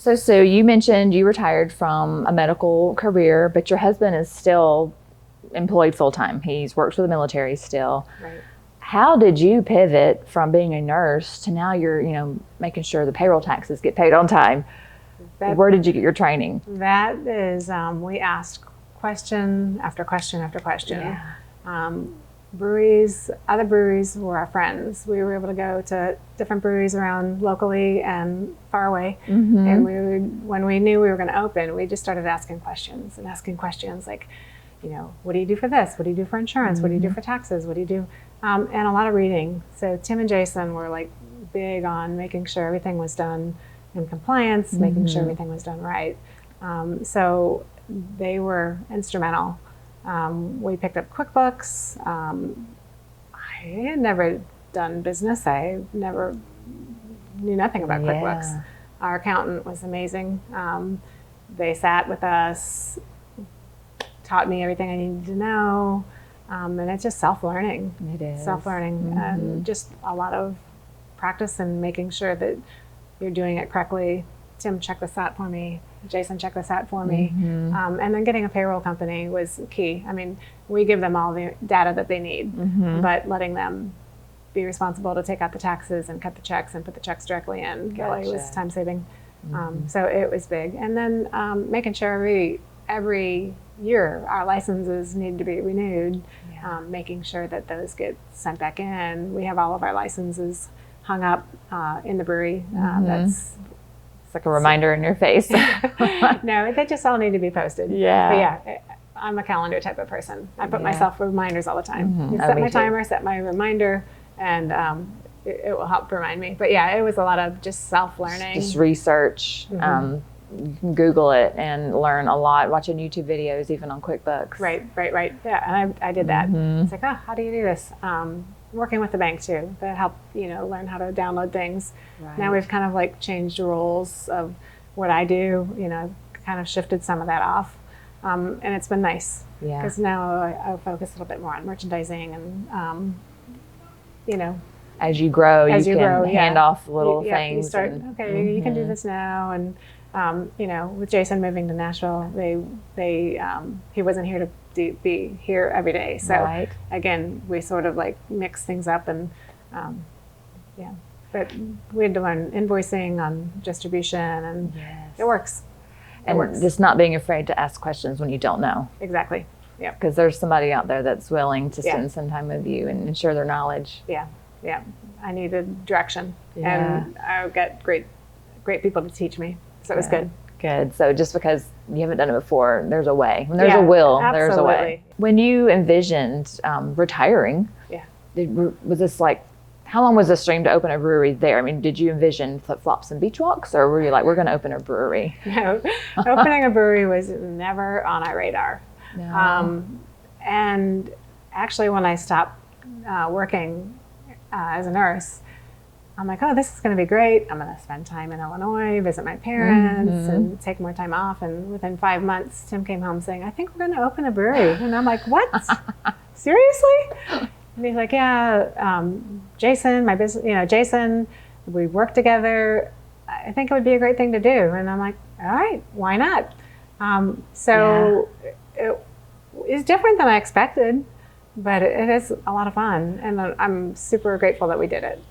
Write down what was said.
So you mentioned you retired from a medical career, but your husband is still employed full-time. He's works for the military still. Right. How did you pivot from being a nurse to now you're, making sure the payroll taxes get paid on time? Where did you get your training? That is, we asked question after question after question. Yeah. Other breweries were our friends. We were able to go to different breweries around locally and far away. Mm-hmm. And when we knew we were going to open, we just started asking questions like, what do you do for this? What do you do for insurance? Mm-hmm. What do you do for taxes? What do you do? And a lot of reading. So Tim and Jason were like big on making sure everything was done in compliance, Mm-hmm. making sure everything was done right. So they were instrumental. We picked up QuickBooks. I had never done business. I never knew nothing about QuickBooks. Our accountant was amazing. They sat with us, taught me everything I needed to know. And it's just self-learning. It is. Self-learning. Mm-hmm. And just a lot of practice and making sure that you're doing it correctly. Tim, check this out for me. Jason, check this out for me. Mm-hmm. And then getting a payroll company was key. I mean, we give them all the data that they need, Mm-hmm. but letting them be responsible to take out the taxes and cut the checks and put the checks directly in really was Gotcha. time saving. Mm-hmm. So it was big. And then making sure every year our licenses need to be renewed, making sure that those get sent back in. We have all of our licenses hung up in the brewery. Mm-hmm. That's It's like a reminder in your face. No, they just all need to be posted. Yeah. But yeah, I'm a calendar type of person. I put myself reminders all the time. Mm-hmm. Set Me my too. timer, set my reminder, and it will help remind me. But yeah, it was a lot of just self-learning. Just research. Mm-hmm. You can Google it and learn a lot, watching YouTube videos, even on QuickBooks. Right. Yeah, and I did that. Mm-hmm. It's like, how do you do this? Working with the bank too, that helped, learn how to download things. Right. Now we've kind of like changed the rules of what I do, kind of shifted some of that off. And it's been nice. Yeah. Because now I focus a little bit more on merchandising and, As you grow, you can grow, hand off little things. You start, and, you can do this now. And, with Jason moving to Nashville, he wasn't here to be here every day. So Right. again, we sort of like mix things up and, but we had to learn invoicing on distribution and Yes. it works. And just not being afraid to ask questions when you don't know. Exactly. Yeah. Because there's somebody out there that's willing to Yeah. spend some time with you and share their knowledge. Yeah. I needed direction, Yeah. and I got great people to teach me. So it was good. Good. So just because you haven't done it before, there's a way. When there's Yeah, a will, there's a way. absolutely. When you envisioned retiring, was this like, how long was this dream to open a brewery there? I mean, did you envision flip-flops and beach walks, or were you like, we're going to open a brewery? No, opening a brewery was never on our radar. No. And actually, when I stopped working as a nurse, I'm like, oh, this is going to be great. I'm going to spend time in Illinois, visit my parents, Mm-hmm. and take more time off. And within 5 months, Tim came home saying, I think we're going to open a brewery. And I'm like, what? Seriously? And he's like, yeah, Jason, my business, Jason, we work together. I think it would be a great thing to do. And I'm like, all right, why not? It is different than I expected, but it is a lot of fun. And I'm super grateful that we did it.